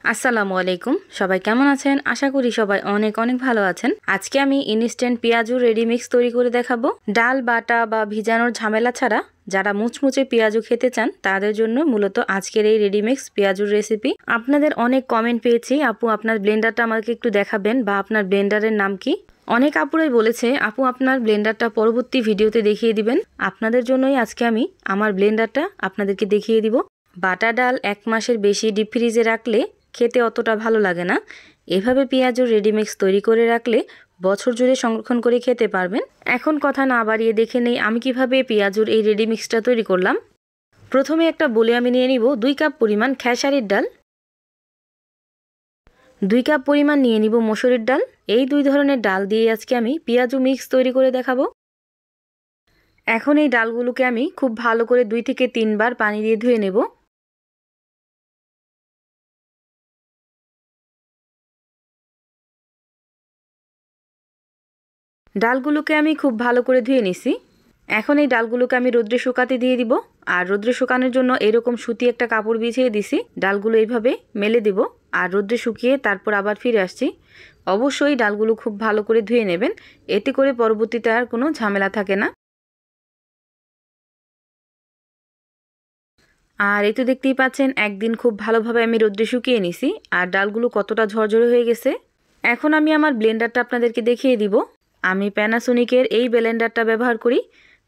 আসসালামু আলাইকুম। সবাই কেমন আছেন? আশা করি সবাই অনেক অনেক ভালো আছেন। আজকে আমি ইনস্ট্যান্ট পেঁয়াজু রেডি মিক্স তৈরি করে দেখাবো। ডাল বাটা বা ভিজানোর ঝামেলা ছাড়া যারা মুচমুচে পেঁয়াজু খেতে চান তাদের জন্য মূলত আজকের এই রেডি মিক্স পেঁয়াজুর রেসিপি। আপনাদের অনেক কমেন্ট পেয়েছি, আপু আপনার ব্লেন্ডারটা আমাকে একটু দেখাবেন বা আপনার ব্লেন্ডারের নাম কি। অনেক আপুরাই বলেছে আপু আপনার ব্লেন্ডারটা পরবর্তী ভিডিওতে দেখিয়ে দিবেন। আপনাদের জন্যই আজকে আমি আমার ব্লেন্ডারটা আপনাদেরকে দেখিয়ে দিব। বাটা ডাল 1 মাসের বেশি ডিপ ফ্রিজে রাখলে খেতে অতটা ভালো লাগে না। এভাবে পেঁয়াজুর রেডিমিক্স তৈরি করে রাখলে বছর জুড়ে সংরক্ষণ করে খেতে পারবেন। এখন কথা না বাড়িয়ে দেখে নেই আমি কিভাবে পেঁয়াজুর এই রেডিমিক্সটা তৈরি করলাম। প্রথমে একটা বলে আমি নিয়ে নিব 2 কাপ পরিমাণ খেসারির ডাল, 2 কাপ পরিমাণ নিয়ে নিব মসুরির ডাল। এই 2 ধরনের ডাল দিয়ে আজকে আমি পেঁয়াজু মিক্স তৈরি করে দেখাবো। এখন এই ডালগুলোকে আমি খুব ভালো করে 2 থেকে 3 বার পানি দিয়ে ধুয়ে নেব। ডালগুলোকে আমি খুব ভালো করে ধুয়ে নিছি। এখন এই ডালগুলোকে আমি রোদ্রে শুকাতে দিয়ে দিব। আর রোদ্রে শুকানোর জন্য এরকম সুতি একটা কাপড় বিছিয়ে দিছি। ডালগুলো এইভাবে মেলে দিব আর রোদ্রে শুকিয়ে তারপর আবার ফিরে আসছি। অবশ্যই ডালগুলো খুব ভালো করে ধুয়ে নেবেন, এতে করে পরবর্তীতে আর কোনো ঝামেলা থাকে না। আর এই তো দেখতেই পাচ্ছেন একদিন খুব ভালোভাবে আমি রোদ্রে শুকিয়ে নিছি আর ডালগুলো কতটা ঝরঝরে হয়ে গেছে। এখন আমি আমার ব্লেন্ডারটা আপনাদেরকে দেখিয়ে দিব। আমি প্যানাসোনিকের এই ব্লেন্ডারটা ব্যবহার করি।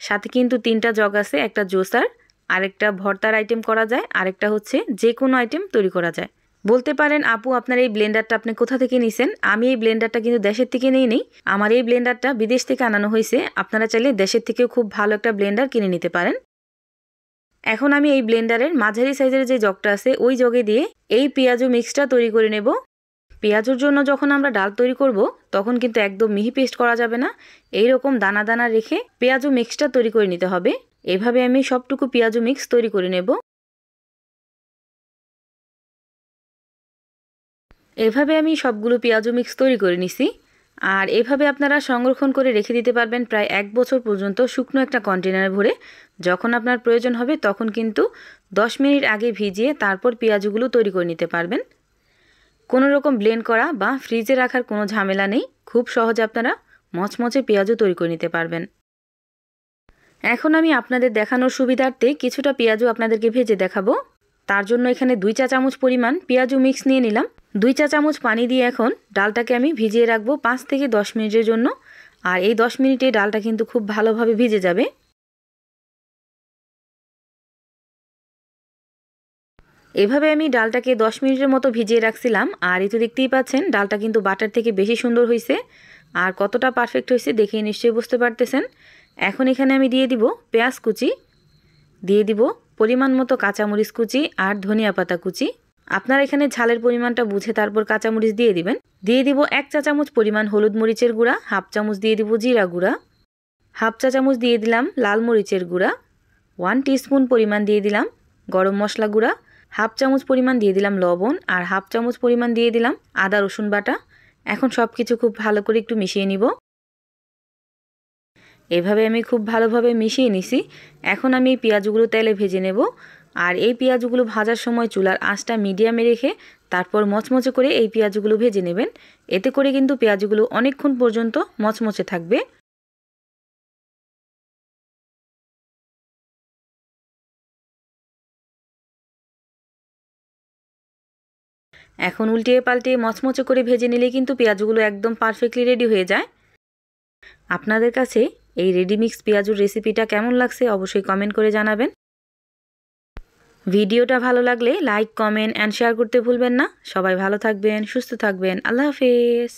সাথে কিন্তু 3টা জগ আছে, একটা জুসার, আরেকটা ভর্তার আইটেম করা যায়, আরেকটা হচ্ছে যে কোনো আইটেম তৈরি করা যায়। বলতে পারেন আপু আপনার এই ব্লেন্ডারটা আপনি কোথা থেকে নিছেন? আমি এই ব্লেন্ডারটা কিন্তু দেশের থেকে নেই। আমার এই ব্লেন্ডারটা বিদেশ থেকে আনানো হয়েছে। আপনারা চাইলে দেশের থেকেও খুব ভালো একটা ব্লেন্ডার কিনে নিতে পারেন। এখন আমি এই ব্লেন্ডারের মাঝারি সাইজের যে জগটা আছে ওই জগে দিয়ে এই পেঁয়াজু মিক্সটা তৈরি করে নেব। পেঁয়াজুর জন্য যখন আমরা ডাল তৈরি করব তখন কিন্তু একদম মিহি পেস্ট করা যাবে না, এই রকম দানা দানা রেখে পেঁয়াজু মিক্সটা তৈরি করে নিতে হবে। এভাবে আমি সবটুকু পেঁয়াজু মিক্স তৈরি করে নেব। এভাবে আমি সবগুলো পেঁয়াজু মিক্স তৈরি করে নিছি। আর এভাবে আপনারা সংরক্ষণ করে রেখে দিতে পারবেন প্রায় 1 বছর পর্যন্ত শুকনো একটা কন্টেনারে ভরে। যখন আপনার প্রয়োজন হবে তখন কিন্তু 10 মিনিট আগে ভিজিয়ে তারপর পেঁয়াজুগুলো তৈরি করে নিতে পারবেন। কোনো রকম ব্লেন্ড করা বা ফ্রিজে রাখার কোনো ঝামেলা নেই, খুব সহজে আপনারা মচমচে পেঁয়াজু তৈরি করে নিতে পারবেন। এখন আমি আপনাদের দেখানোর সুবিধার্থে কিছুটা পেঁয়াজু আপনাদেরকে ভেজে দেখাবো। তার জন্য এখানে 2 চা চামচ পরিমাণ পেঁয়াজু মিক্স নিয়ে নিলাম। 2 চা চামচ পানি দিয়ে এখন ডালটাকে আমি ভিজিয়ে রাখবো 5 থেকে 10 মিনিটের জন্য। আর এই 10 মিনিটে ডালটা কিন্তু খুব ভালোভাবে ভিজে যাবে। এভাবে আমি ডালটাকে 10 মিনিটের মতো ভিজিয়ে রাখছিলাম। আর এই তো দেখতেই পাচ্ছেন ডালটা কিন্তু বাটার থেকে বেশি সুন্দর হয়েছে। আর কতটা পারফেক্ট হয়েছে দেখে নিশ্চয়ই বুঝতে পারতেছেন। এখন এখানে আমি দিয়ে দিব পেঁয়াজ কুচি, দিয়ে দিব পরিমাণ মতো কাঁচামরিচ কুচি আর ধনিয়া পাতা কুচি। আপনারা এখানে ঝালের পরিমাণটা বুঝে তারপর কাঁচামরিচ দিয়ে দিবেন। দিয়ে দিব 1 চা চামচ পরিমাণ হলুদ মরিচের গুঁড়া, হাফ চামচ দিয়ে দিব জিরা গুঁড়া, হাফ চা চামচ দিয়ে দিলাম লাল মরিচের গুঁড়া, 1 টিস্পুন পরিমাণ দিয়ে দিলাম গরম মশলা গুঁড়া, হাফ চামচ পরিমাণ দিয়ে দিলাম লবণ আর হাফ চামচ পরিমাণ দিয়ে দিলাম আদা রসুন বাটা। এখন সব কিছু খুব ভালো করে একটু মিশিয়ে নিব। এভাবে আমি খুব ভালোভাবে মিশিয়ে নিছি। এখন আমি এই পেঁয়াজগুলো তেলে ভেজে নেব। আর এই পেঁয়াজগুলো ভাজার সময় চুলার আঁচটা মিডিয়ামে রেখে তারপর মচমচে করে এই পেঁয়াজগুলো ভেজে নেবেন। এতে করে কিন্তু পেঁয়াজগুলো অনেকক্ষণ পর্যন্ত মচমচে থাকবে। এখন উল্টিয়ে পাল্টিয়ে মচমচে করে ভেজে নিলে কিন্তু পেঁয়াজগুলো একদম পারফেক্টলি রেডি হয়ে যায়। আপনাদের কাছে এই রেডিমিক্স পেঁয়াজুর রেসিপিটা কেমন লাগছে অবশ্যই কমেন্ট করে জানাবেন। ভিডিওটা ভালো লাগলে লাইক, কমেন্ট অ্যান্ড শেয়ার করতে ভুলবেন না। সবাই ভালো থাকবেন, সুস্থ থাকবেন। আল্লাহ হাফেজ।